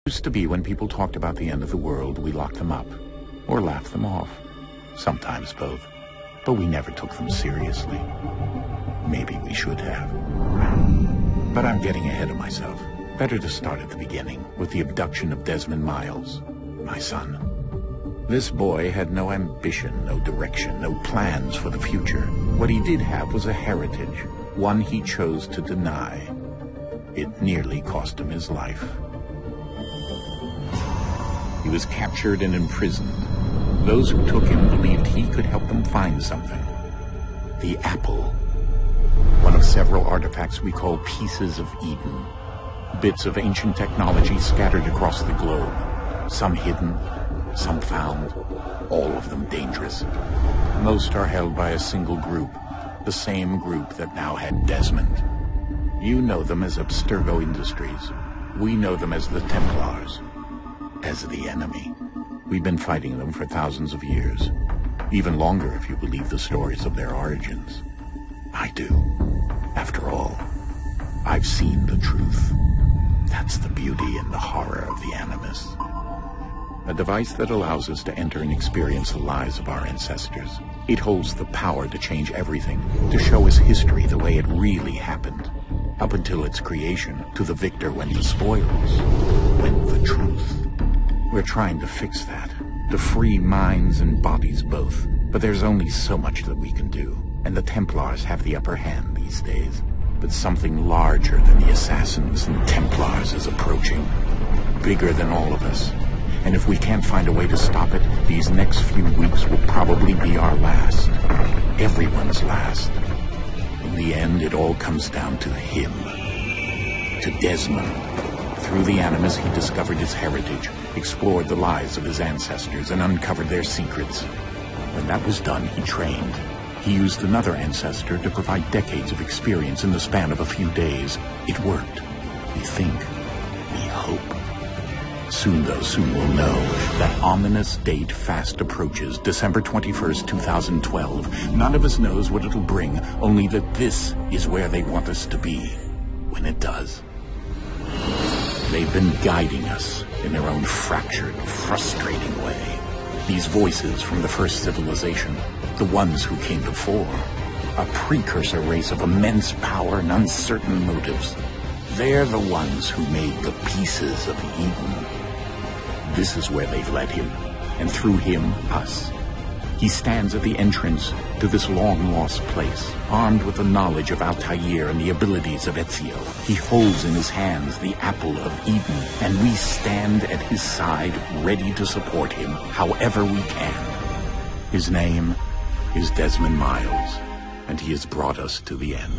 Used to be when people talked about the end of the world, we locked them up or laughed them off. Sometimes both. But we never took them seriously. Maybe we should have. But I'm getting ahead of myself. Better to start at the beginning, with the abduction of Desmond Miles, my son. This boy had no ambition, no direction, no plans for the future. What he did have was a heritage, one he chose to deny. It nearly cost him his life. He was captured and imprisoned. Those who took him believed he could help them find something. The apple. One of several artifacts we call pieces of Eden. Bits of ancient technology scattered across the globe. Some hidden, some found, all of them dangerous. Most are held by a single group, the same group that now had Desmond. You know them as Abstergo Industries. We know them as the Templars, as the enemy. We've been fighting them for thousands of years, even longer if you believe the stories of their origins. I do. After all, I've seen the truth. That's the beauty and the horror of the Animus. A device that allows us to enter and experience the lives of our ancestors. It holds the power to change everything, to show us history the way it really happened. Up until its creation, to the victor went the spoils, went the truth. We're trying to fix that, to free minds and bodies both. But there's only so much that we can do, and the Templars have the upper hand these days. But something larger than the Assassins and Templars is approaching, bigger than all of us. And if we can't find a way to stop it, these next few weeks will probably be our last. Everyone's last. In the end, it all comes down to him. To Desmond. Through the Animus, he discovered his heritage, explored the lives of his ancestors, and uncovered their secrets. When that was done, he trained. He used another ancestor to provide decades of experience in the span of a few days. It worked. We think. We hope. Soon, though, soon we'll know. That ominous date fast approaches, December 21st, 2012. None of us knows what it'll bring, only that this is where they want us to be, when it does. They've been guiding us in their own fractured, frustrating way. These voices from the first civilization, the ones who came before, a precursor race of immense power and uncertain motives. They're the ones who made the pieces of Eden. This is where they've led him, and through him, us. He stands at the entrance to this long-lost place, armed with the knowledge of Altair and the abilities of Ezio. He holds in his hands the apple of Eden, and we stand at his side, ready to support him however we can. His name is Desmond Miles, and he has brought us to the end.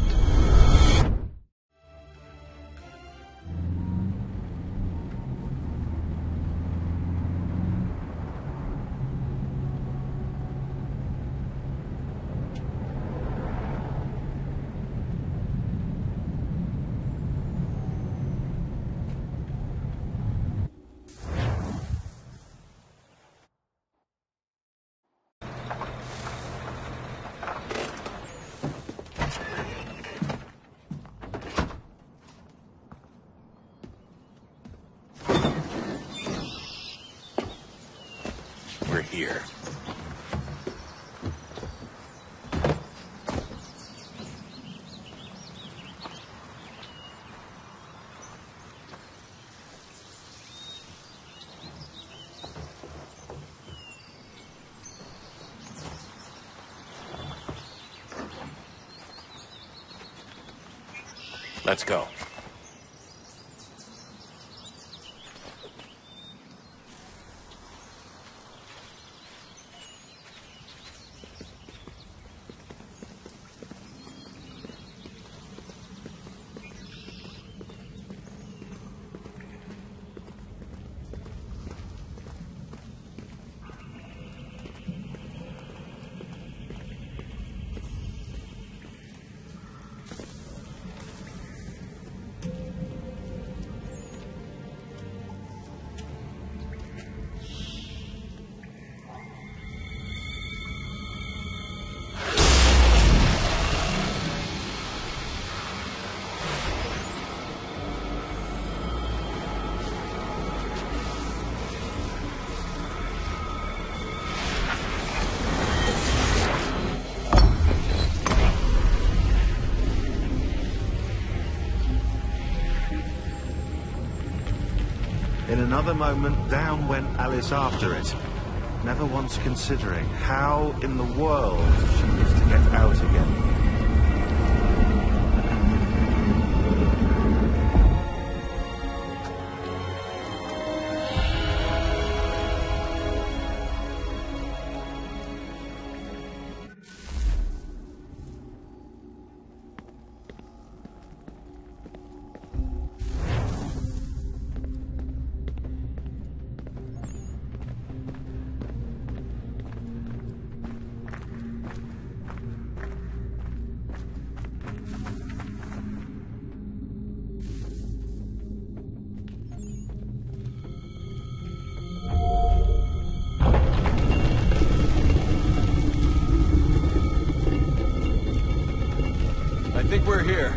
We're here. Let's go. In another moment, down went Alice after it, never once considering how in the world she was to get out again. I think we're here.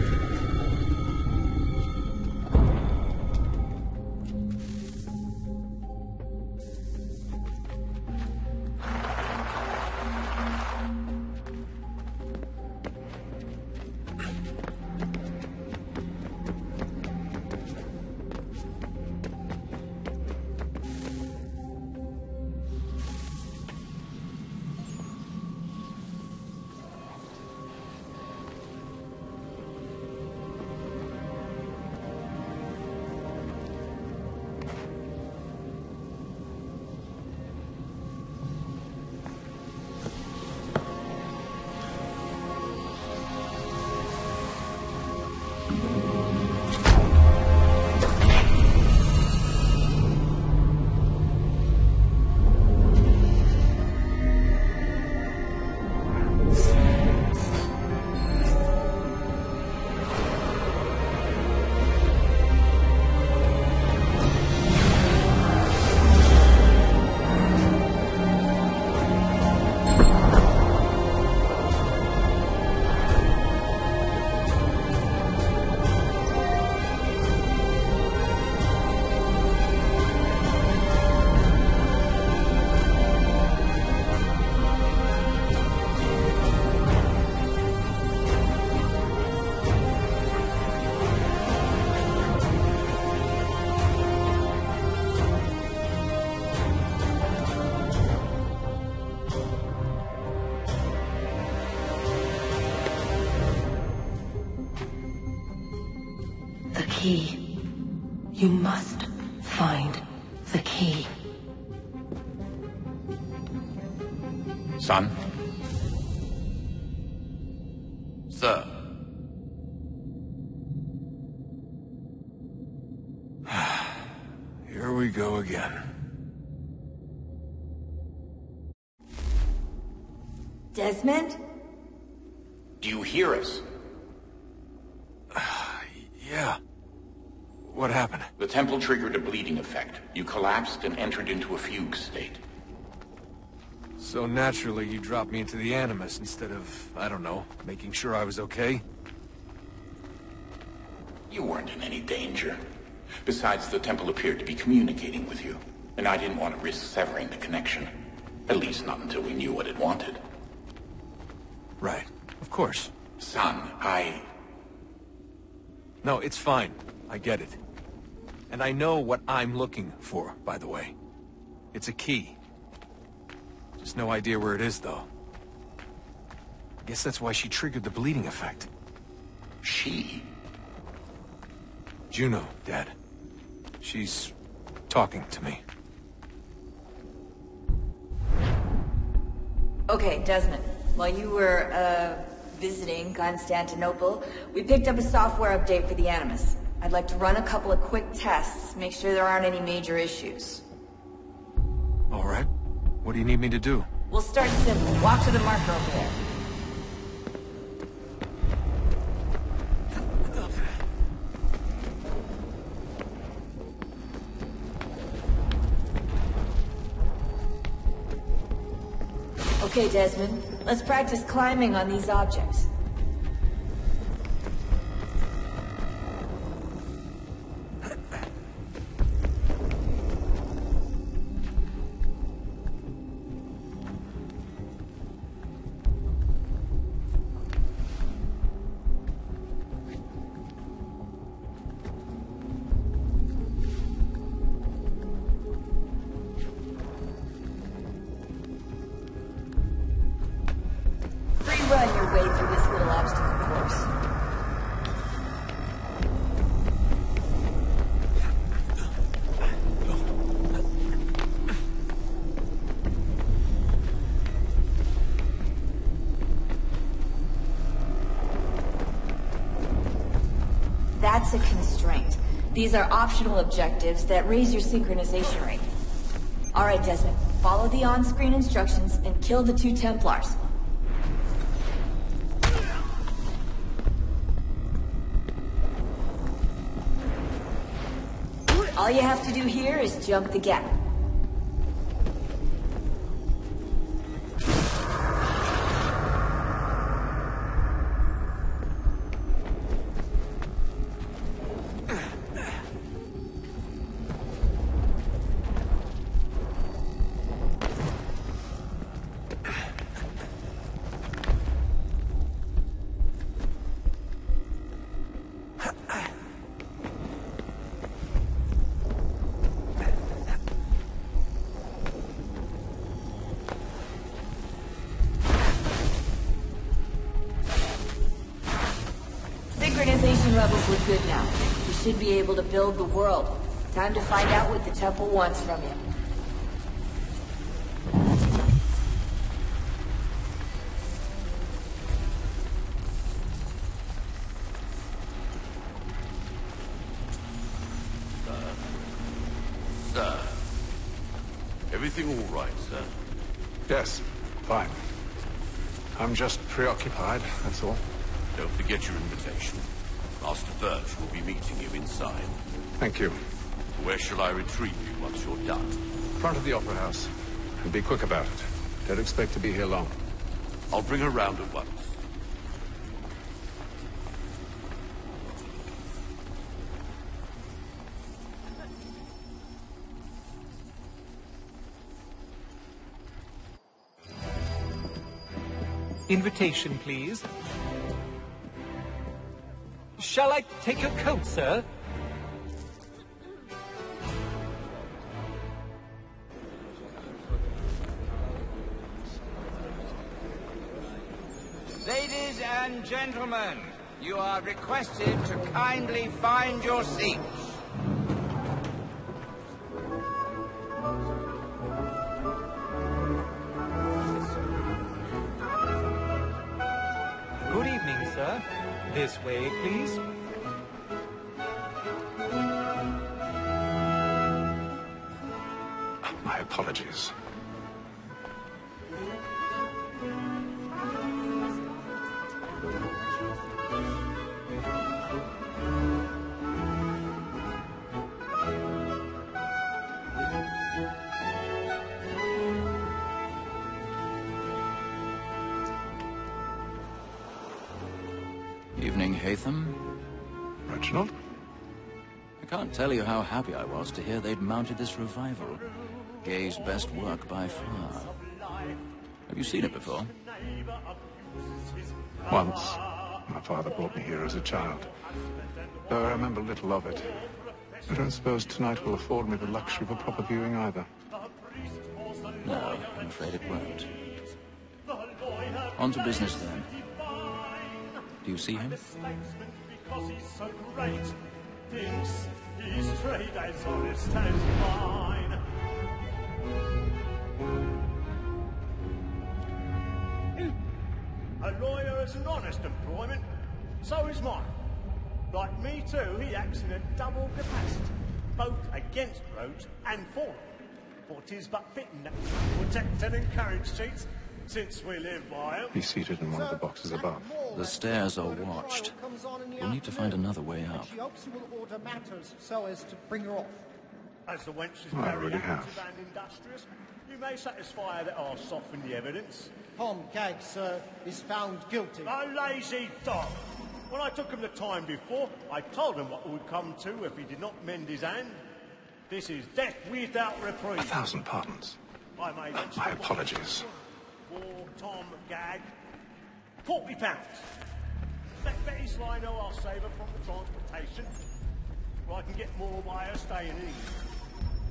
The key. You must find the key. Son? Sir. Here we go again. Desmond? Do you hear us? Yeah. What happened? The temple triggered a bleeding effect. You collapsed and entered into a fugue state. So naturally, you dropped me into the Animus instead of, I don't know, making sure I was okay? You weren't in any danger. Besides, the temple appeared to be communicating with you, and I didn't want to risk severing the connection. At least not until we knew what it wanted. Right. Of course. Son, No, it's fine. I get it. And I know what I'm looking for, by the way. It's a key. Just no idea where it is, though. I guess that's why she triggered the bleeding effect. She? Juno, Dad. She's talking to me. Okay, Desmond. While you were, visiting Constantinople, we picked up a software update for the Animus. I'd like to run a couple of quick tests, make sure there aren't any major issues. All right. What do you need me to do? We'll start simple. Walk to the marker over there. Okay, Desmond. Let's practice climbing on these objects. That's a constraint. These are optional objectives that raise your synchronization rate. All right, Desmond. Follow the on-screen instructions and kill the 2 Templars. All you have to do here is jump the gap. Synchronization levels look good now. You should be able to build the world. Time to find out what the temple wants from you. Sir. Everything all right, sir? Yes, fine. I'm just preoccupied, that's all. Don't forget your invitation. Master Birch will be meeting you inside. Thank you. Where shall I retrieve you once you're done? Front of the Opera House. And be quick about it. Don't expect to be here long. I'll bring her round at once. Invitation, please. Shall I take your coat, sir? Ladies and gentlemen, you are requested to kindly find your seats. Good evening, sir. This way, please. My apologies. Evening, Hatham. Reginald? I can't tell you how happy I was to hear they'd mounted this revival. Gay's best work by far. Have you seen it before? Once. My father brought me here as a child. Though I remember little of it. I don't suppose tonight will afford me the luxury of a proper viewing either. No, I'm afraid it won't. On to business then. Do you see him? Because he's so great, thinks he's trade as honest as mine. A lawyer is an honest employment, so is mine. Like me too, he acts in a double capacity, both against roads and for them. For 'tis but fitting that we protect and encourage cheats, since we live by them. He's seated in one of the boxes above. The stairs are watched. We'll need to find another way up. She hopes you will order matters so as to bring her off. As the wench is I very already active have. and industrious, you may satisfy her that I'll soften the evidence. Tom Gaggs, sir, is found guilty. A lazy dog! When I took him the time before, I told him what would come to if he did not mend his hand. This is death without reprieve. 1,000 pardons. I made My apologies. For Tom Gag, £40. Let Betty Sly know I'll save her from the transportation, or I can get more by her staying in.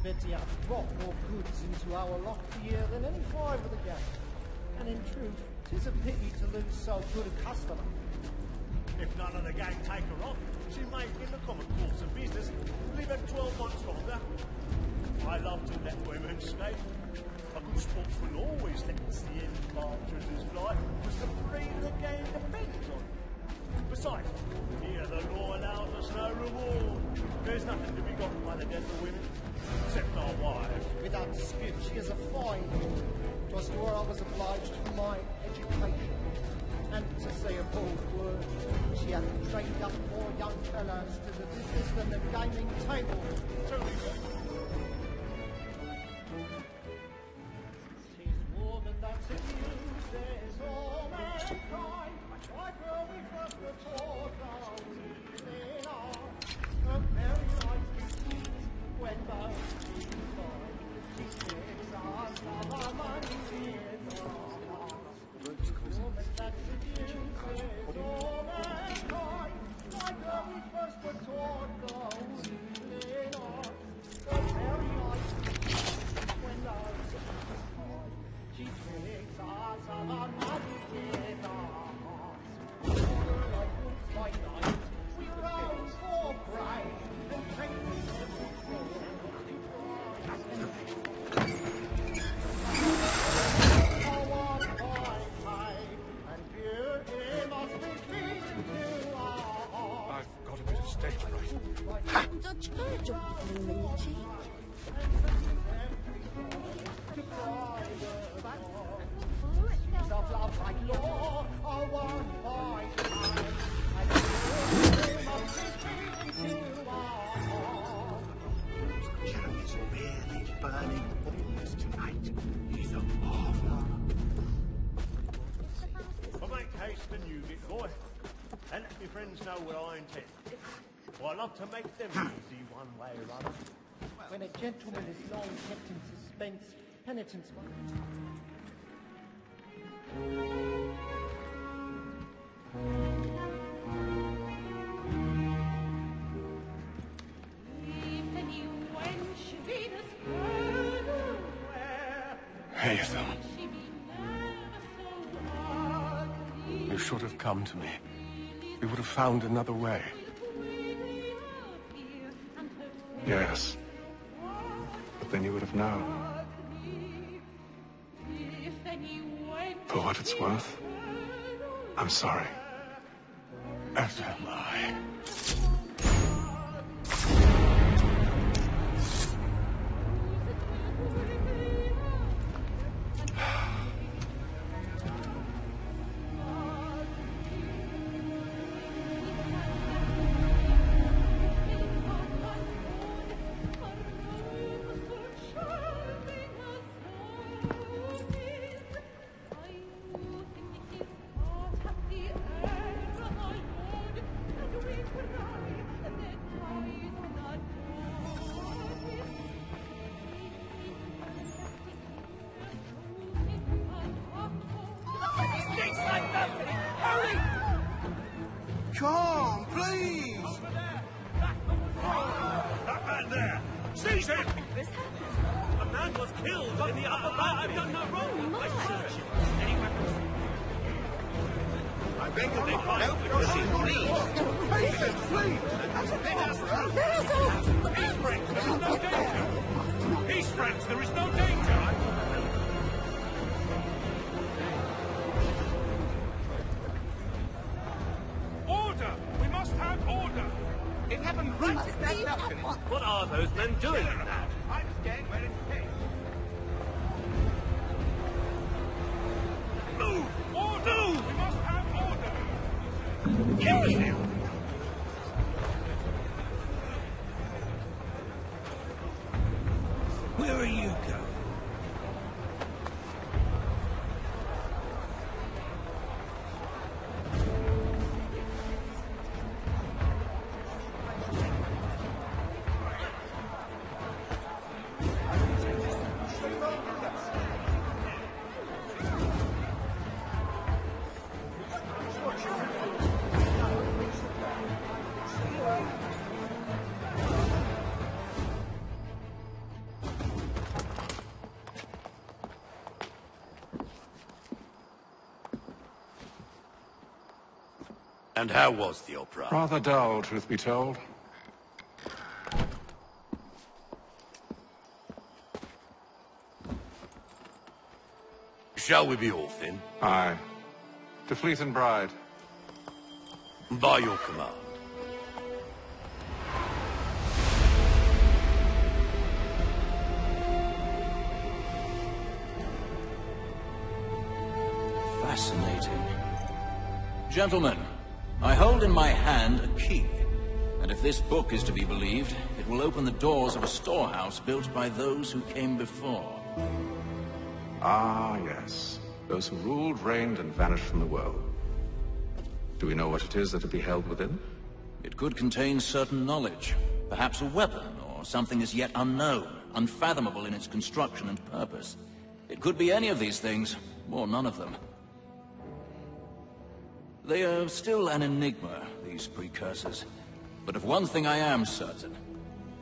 Betty hath brought more goods into our lofty year than any five of the gang. And in truth, 'tis a pity to lose so good a customer. If none of the gang take her off, she may, in the common course of business, live her 12 months longer. I love to let women skate. A good sportsman always lets the end partridges fly, because the breed of the game depends on it. Besides, here the law allows us no reward. There's nothing to be got by the death of women, except our wives. Without dispute, she is a fine woman. 'Twas to her I was obliged for my education. And to say a bold word, she hath trained up more young fellows to the business than the gaming table. Truly, She's woman that seduces all mankind. Like her we first were taught our weaving art. A very nice disease when both we find. She sticks us of our money in our hearts. Woman that seduces all mankind. Like her we first were taught our weaving art. A very nice disease when both we find. She sticks us of our money in our hearts. Like wolves by night, we rouse for prey and take every fraud. I've got a bit of stage fright. Of love like law, are one by time, and Jeremy's really burning holes tonight. He's a marvel. I'll make haste and use it, boy. And let my friends know what I intend. Well, I love to make them easy one way or other. when a gentleman is long kept in suspense, penitence must... Hey, Ethel. You should have come to me. We would have found another way. Yes. But then you would have known. For what it's worth, I'm sorry. As am I. Come, please! That man there! Seize him! A man was killed in the upper balcony. I've done no wrong. I search him. Any weapons? I beg you, please! He's friends. There is no danger. He's friends. There is no danger. Order! We must have order! It happened right at that balcony. What are those men doing in that? I'm staying where it's safe. Move! Order! We must have order! Kill him! Where are you going? And how was the opera? Rather dull, truth be told. Shall we be off then? Aye. To Fleet and Bride. By your command. Fascinating. Gentlemen, I hold in my hand a key. And if this book is to be believed, it will open the doors of a storehouse built by those who came before. Ah, yes. Those who ruled, reigned, and vanished from the world. Do we know what it is that will be held within? It could contain certain knowledge. Perhaps a weapon, or something as yet unknown, unfathomable in its construction and purpose. It could be any of these things, or none of them. They are still an enigma, these precursors. But of one thing I am certain.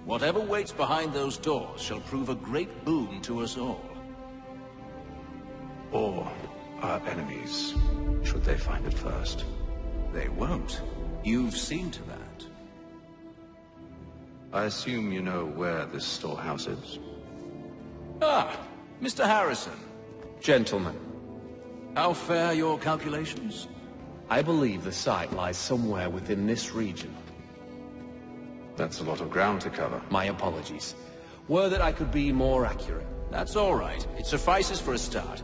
Whatever waits behind those doors shall prove a great boon to us all. Or our enemies, should they find it first. They won't. You've seen to that. I assume you know where this storehouse is? Ah, Mr. Harrison. Gentlemen. How fare your calculations? I believe the site lies somewhere within this region. That's a lot of ground to cover. My apologies. Were that I could be more accurate. That's all right. It suffices for a start.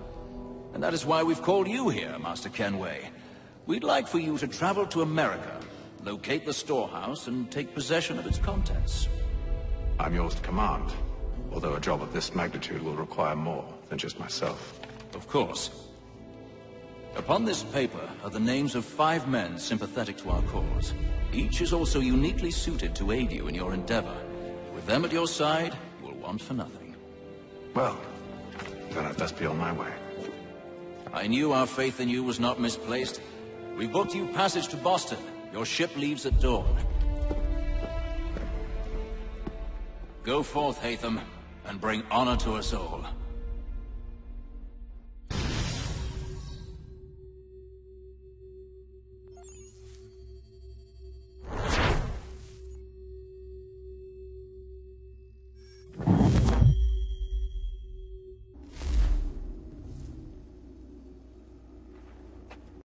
And that is why we've called you here, Master Kenway. We'd like for you to travel to America, locate the storehouse, and take possession of its contents. I'm yours to command, although a job of this magnitude will require more than just myself. Of course. Upon this paper are the names of 5 men sympathetic to our cause. Each is also uniquely suited to aid you in your endeavor. With them at your side, you will want for nothing. Well, then I'd best be on my way. I knew our faith in you was not misplaced. We booked you passage to Boston. Your ship leaves at dawn. Go forth, Hatham, and bring honor to us all.